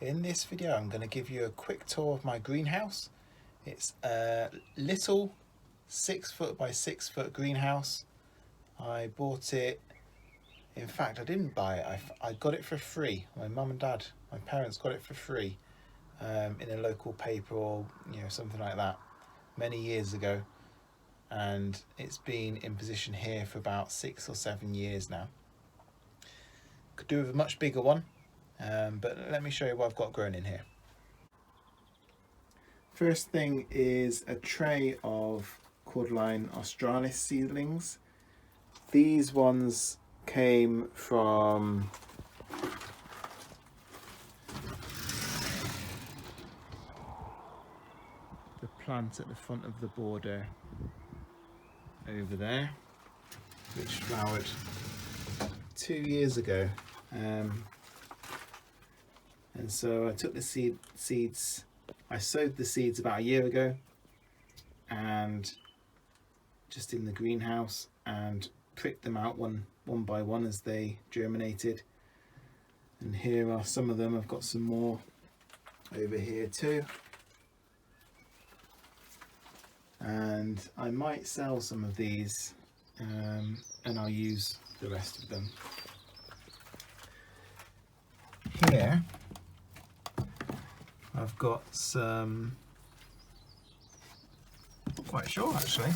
In this video I'm going to give you a quick tour of my greenhouse. It's a little 6 foot by 6 foot greenhouse. I bought it, in fact I didn't buy it, I got it for free. My mum and dad, my parents got it for free in a local paper or something like that many years ago, and it's been in position here for about 6 or 7 years now. Could do with a much bigger one. But let me show you what I've got grown in here. First thing is a tray of Cordyline Australis seedlings. These ones came from the plant at the front of the border over there, which flowered 2 years ago. And so I took the seeds, I sowed the seeds about a year ago, and just in the greenhouse, and pricked them out one by one as they germinated. And here are some of them. I've got some more over here too. And I might sell some of these, and I'll use the rest of them. Here I've got some, not quite sure actually.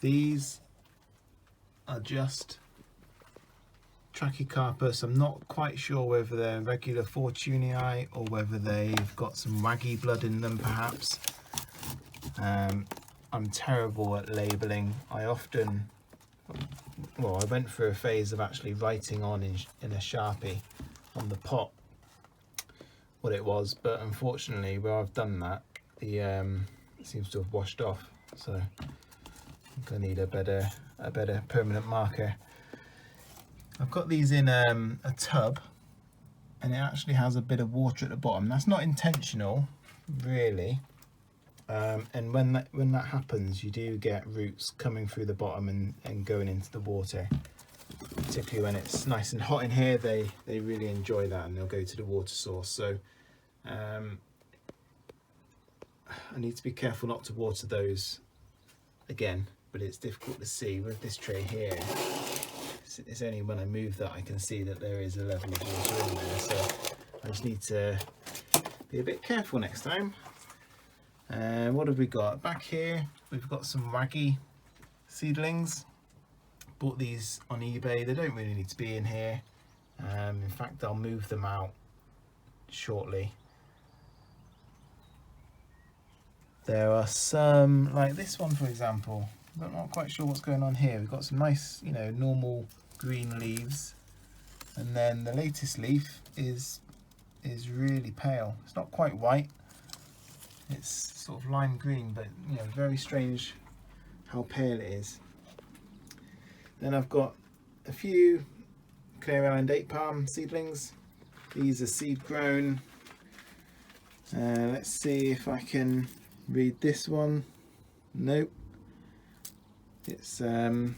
These are just Trachycarpus. I'm not quite sure whether they're regular Fortunei or whether they've got some waggy blood in them perhaps. I'm terrible at labelling. I went through a phase of actually writing on in a Sharpie on the pot what it was, but unfortunately where I've done that, it seems to have washed off, so I'm going to need a better permanent marker. I've got these in a tub, and it actually has a bit of water at the bottom. That's not intentional really, and when that happens, you do get roots coming through the bottom and going into the water. Particularly when it's nice and hot in here, they really enjoy that, and they'll go to the water source. So I need to be careful not to water those again, but it's difficult to see with this tray here. It's only when I move that I can see that there is a level of water in there, so I just need to be a bit careful next time. What have we got back here? We've got some waggy seedlings. Bought these on eBay. They don't really need to be in here. In fact, I'll move them out shortly. There are some, like this one for example. I'm not quite sure what's going on here. We've got some nice, normal green leaves, and then the latest leaf is really pale. It's not quite white. It's sort of lime green, but very strange how pale it is. Then I've got a few Canary date palm seedlings. These are seed grown. Let's see if I can read this one. Nope. It's the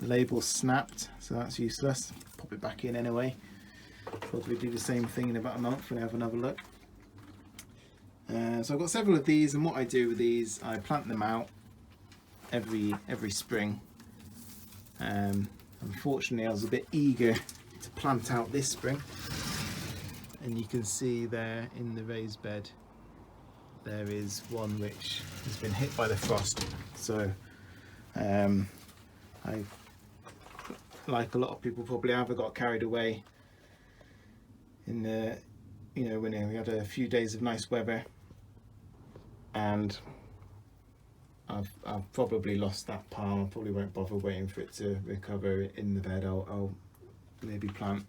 label's snapped, so that's useless. Pop it back in anyway. Probably do the same thing in about a month when I have another look. So I've got several of these, and what I do with these, I plant them out every spring. Unfortunately I was a bit eager to plant out this spring, and you can see there in the raised bed there is one which has been hit by the frost. So I, like a lot of people probably have, I got carried away in the when we had a few days of nice weather, and I've probably lost that palm. I probably won't bother waiting for it to recover in the bed. I'll maybe plant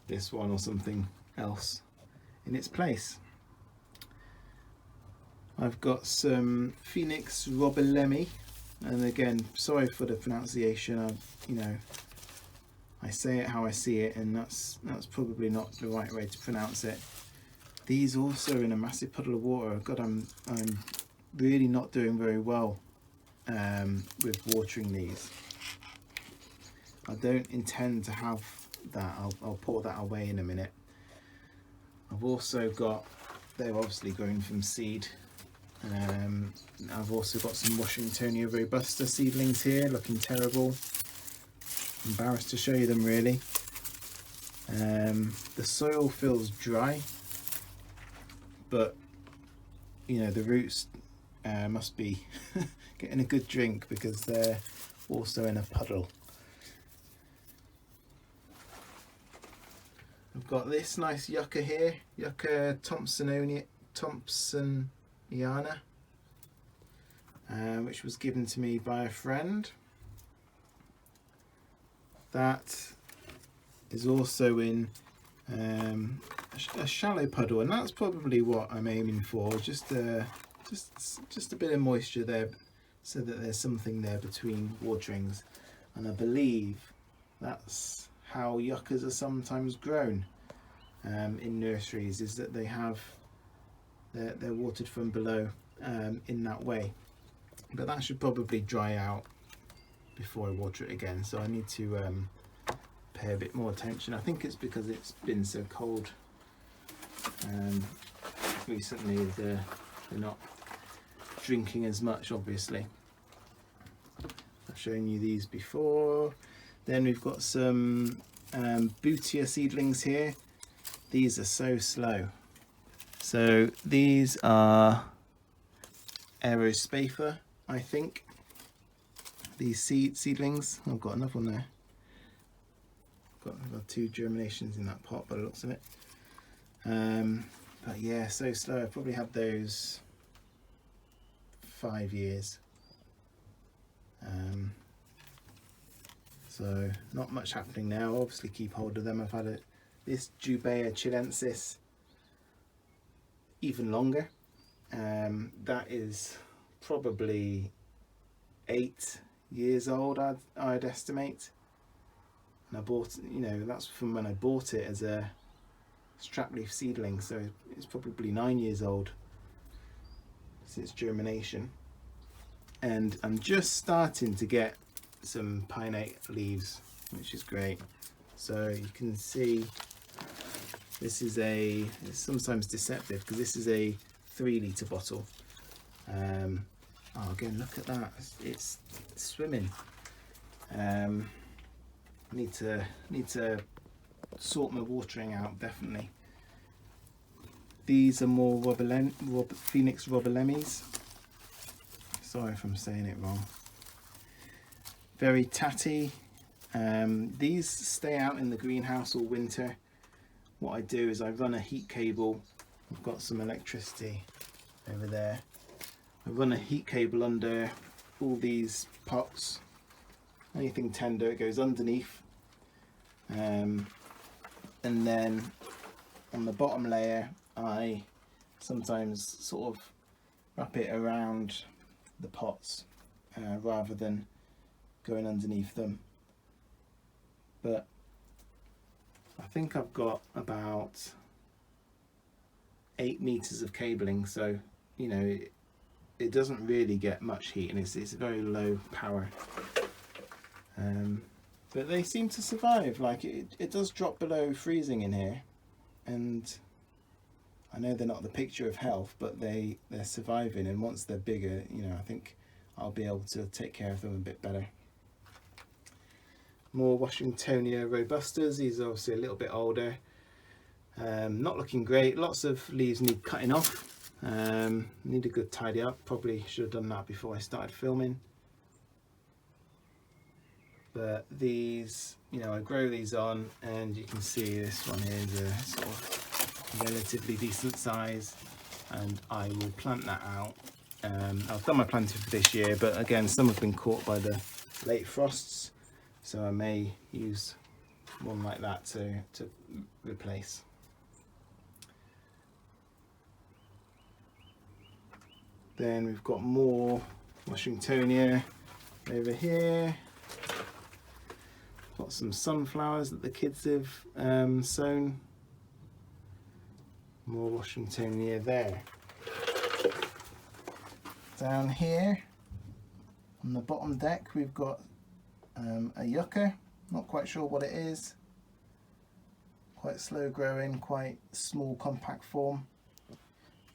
this one or something else in its place. I've got some Phoenix Roebelenii, and again, sorry for the pronunciation. I say it how I see it, and that's probably not the right way to pronounce it. These also in a massive puddle of water. God, I'm really not doing very well with watering these. I don't intend to have that. I'll pour that away in a minute. I've also got, they're obviously grown from seed. I've also got some Washingtonia Robusta seedlings here, looking terrible. Embarrassed to show you them really. The soil feels dry, but you know the roots must be getting a good drink because they're also in a puddle. I've got this nice yucca here, Yucca Thompsoniana, which was given to me by a friend. That is also in a shallow puddle, and that's probably what I'm aiming for. Just a bit of moisture there, so that there's something there between waterings. And I believe that's how yuccas are sometimes grown in nurseries, is that they have they're watered from below in that way. But that should probably dry out before I water it again, so I need to pay a bit more attention. I think it's because it's been so cold recently. They're not drinking as much, obviously. I've shown you these before. Then we've got some Jubaea seedlings here. These are so slow. So these are Aerospafer, I think. These seedlings. I've got another one there. I've got 2 germinations in that pot by the looks of it. But yeah, so slow. I've probably had those 5 years. So not much happening now. I'll obviously keep hold of them. I've had this Jubaea Chilensis even longer. That is probably 8 years old, I'd estimate. And I bought, you know, that's from when I bought it as a strap leaf seedling, so it's probably 9 years old since germination. And I'm just starting to get some pinnate leaves, which is great. So you can see this is it's sometimes deceptive because this is a 3 litre bottle. Oh, again, look at that, it's swimming. Need to sort my watering out, definitely. These are more Phoenix Roebelenis. Sorry if I'm saying it wrong. Very tatty. These stay out in the greenhouse all winter. What I do is I run a heat cable. I've got some electricity over there. I run a heat cable under all these pots. Anything tender, it goes underneath. And then on the bottom layer, I sometimes sort of wrap it around the pots rather than going underneath them. But I think I've got about 8 meters of cabling, so you know it doesn't really get much heat, and it's very low power. But they seem to survive. Like it does drop below freezing in here, and I know they're not the picture of health, but they're surviving, and once they're bigger, you know, I think I'll be able to take care of them a bit better. More Washingtonia Robustas. These are obviously a little bit older. Not looking great. Lots of leaves need cutting off. Need a good tidy up. Probably should have done that before I started filming. But these, you know, I grow these on, and you can see this one here is a sort of relatively decent size, and I will plant that out. I've done my planting for this year, but again, some have been caught by the late frosts, so I may use one like that to replace. Then we've got more Washingtonia over here. Got some sunflowers that the kids have sown. More Washingtonia there. Down here on the bottom deck we've got a yucca. Not quite sure what it is. Quite slow growing, quite small compact form.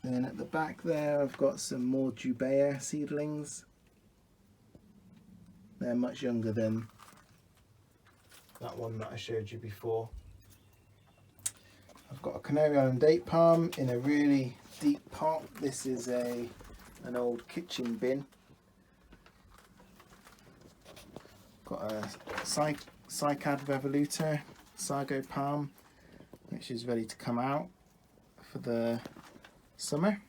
Then at the back there I've got some more Jubaea seedlings. They're much younger than that one that I showed you before. I've got a Canary Island date palm in a really deep pot. This is an old kitchen bin. Got a Cycad Revoluta Sago palm, which is ready to come out for the summer.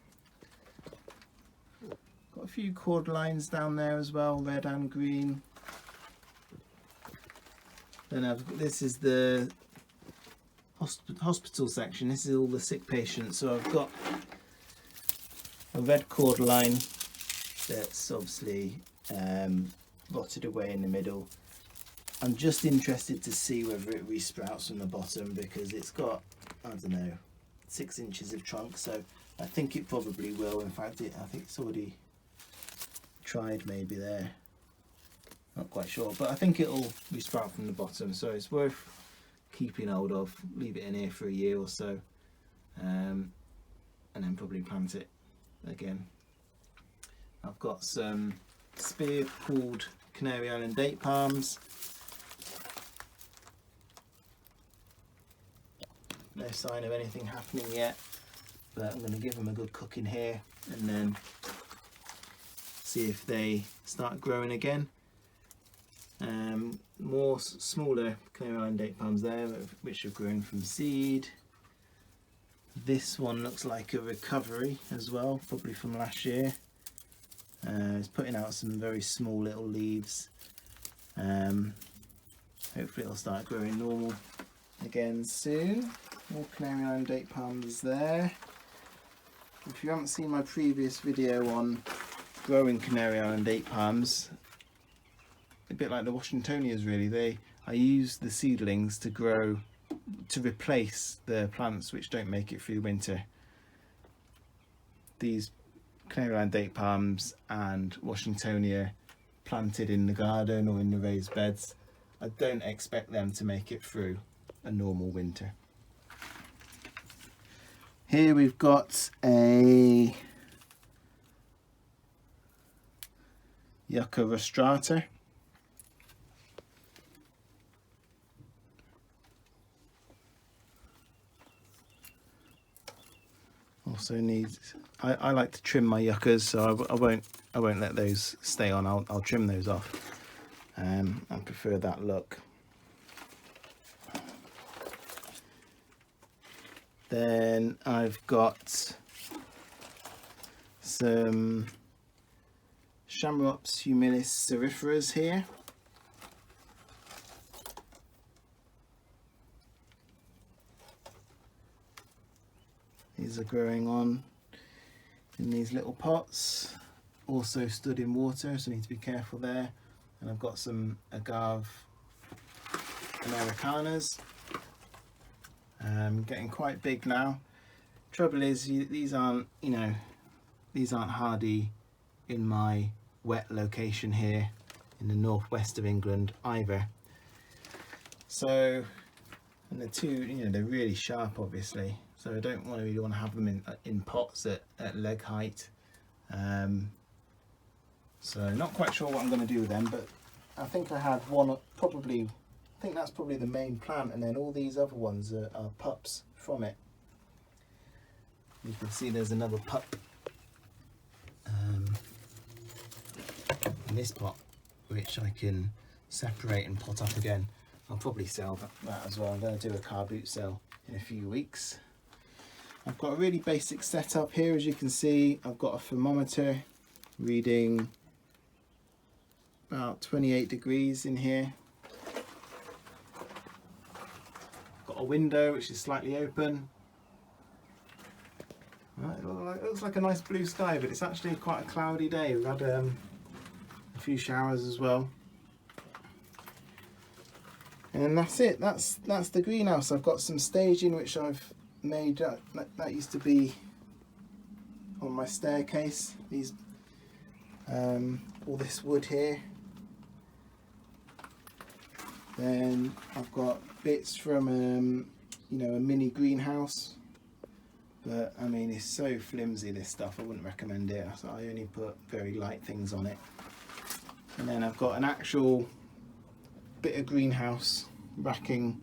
Got a few cordylines down there as well, red and green. Then this is the hospital section. This is all the sick patients. So I've got a red cordyline that's obviously rotted away in the middle. I'm just interested to see whether it resprouts from the bottom, because it's got, I don't know, 6 inches of trunk, so I think it probably will. In fact, I think it's already tried maybe there. Not quite sure, but I think it'll resprout from the bottom, so it's worth keeping hold of. Leave it in here for a year or so, and then probably plant it again. I've got some spear pulled Canary Island date palms. No sign of anything happening yet, but I'm going to give them a good cooking here and then see if they start growing again. More smaller Canary Island date palms there, which have grown from seed. This one looks like a recovery as well, probably from last year. It's putting out some very small little leaves. Hopefully it'll start growing normal again soon. More Canary Island date palms there. If you haven't seen my previous video on growing Canary Island date palms, a bit like the Washingtonias really, I use the seedlings to grow, to replace the plants which don't make it through winter. These Canary Island date palms and Washingtonia planted in the garden or in the raised beds, I don't expect them to make it through a normal winter. Here we've got a Yucca Rostrata. Also needs, I like to trim my yuccas, so I won't let those stay on. I'll trim those off. I prefer that look. Then I've got some Chamaerops Humilis Cerifera here. These are growing on in these little pots, also stood in water, so I need to be careful there. And I've got some agave Americanas, getting quite big now. Trouble is, these aren't hardy in my wet location here in the northwest of England either. So, and the two, they're really sharp obviously. So I don't really want to have them in pots at leg height. So not quite sure what I'm going to do with them, but I think I had one, I think that's probably the main plant, and then all these other ones are pups from it. You can see there's another pup in this pot, which I can separate and pot up again. I'll probably sell that as well. I'm going to do a car boot sale in a few weeks. I've got a really basic setup here. As you can see, I've got a thermometer reading about 28 degrees in here. Got a window which is slightly open. Right, it looks like a nice blue sky, but it's actually quite a cloudy day. We've had a few showers as well. And that's it. That's the greenhouse. I've got some staging which I've made. That used to be on my staircase. These all this wood here. Then I've got bits from you know, a mini greenhouse, but I mean it's so flimsy, this stuff, I wouldn't recommend it, so I only put very light things on it. And then I've got an actual bit of greenhouse racking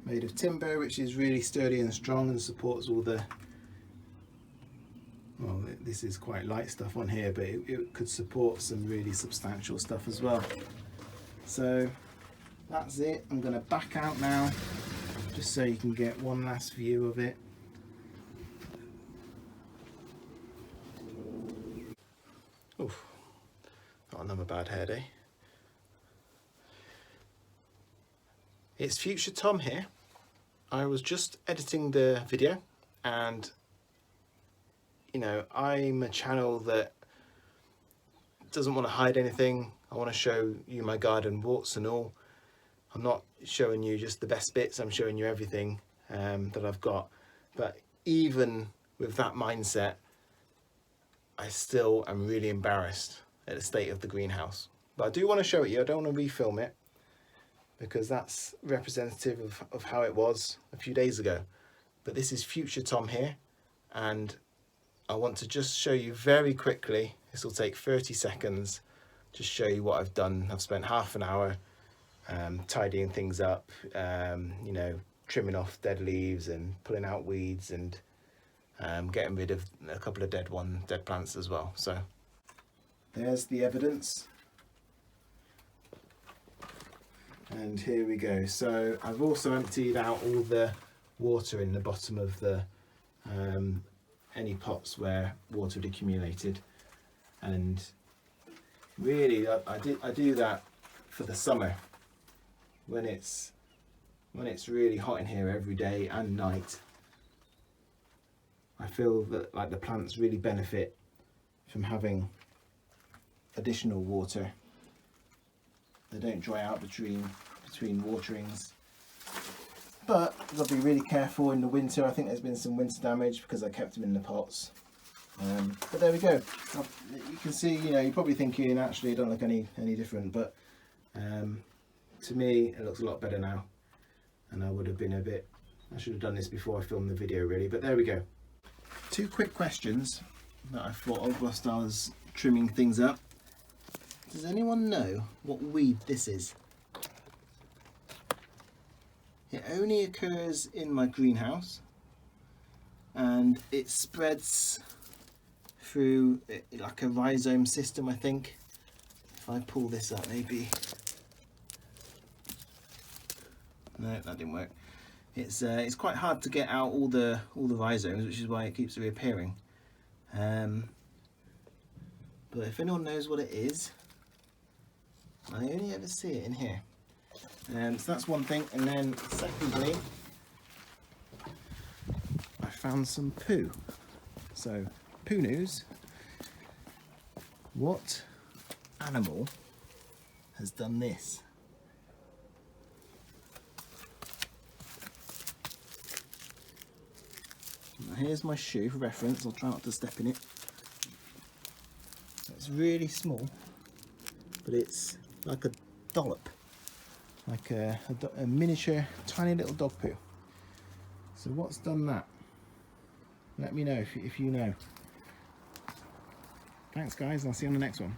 made of timber, which is really sturdy and strong and supports all the, well, this is quite light stuff on here, but it could support some really substantial stuff as well. So that's it. I'm going to back out now just so you can get one last view of it. Oof, not another bad hair day. It's Future Tom here. I was just editing the video, and you know, I'm a channel that doesn't want to hide anything. I want to show you my garden, warts and all. I'm not showing you just the best bits, I'm showing you everything that I've got. But even with that mindset, I still am really embarrassed at the state of the greenhouse. But I do want to show it you. I don't want to refilm it, because that's representative of how it was a few days ago. But this is Future Tom here, and I want to just show you very quickly, this will take 30 seconds, just show you what I've done. I've spent half an hour tidying things up, you know, trimming off dead leaves and pulling out weeds, and getting rid of a couple of dead plants as well. So there's the evidence. And here we go. So I've also emptied out all the water in the bottom of the any pots where water had accumulated, and really I do that for the summer when it's really hot in here every day and night. I feel that like the plants really benefit from having additional water. They don't dry out between waterings. But I've got to be really careful in the winter. I think there's been some winter damage because I kept them in the pots. But there we go. You can see, you know, you're probably thinking actually it don't look any different, but to me it looks a lot better now. And I would have been I should have done this before I filmed the video really, but there we go. Two quick questions that I thought of whilst I was trimming things up. Does anyone know what weed this is? It only occurs in my greenhouse, and it spreads through like a rhizome system, I think. If I pull this up, maybe. No, that didn't work. It's quite hard to get out all the rhizomes, which is why it keeps reappearing. But if anyone knows what it is, I only ever see it in here. So that's one thing. And then secondly, I found some poo. So poo news. What animal has done this? Now here's my shoe for reference. I'll try not to step in it. It's really small, but it's like a dollop, like a miniature tiny little dog poo. So what's done that? Let me know if you know. Thanks guys, and I'll see you on the next one.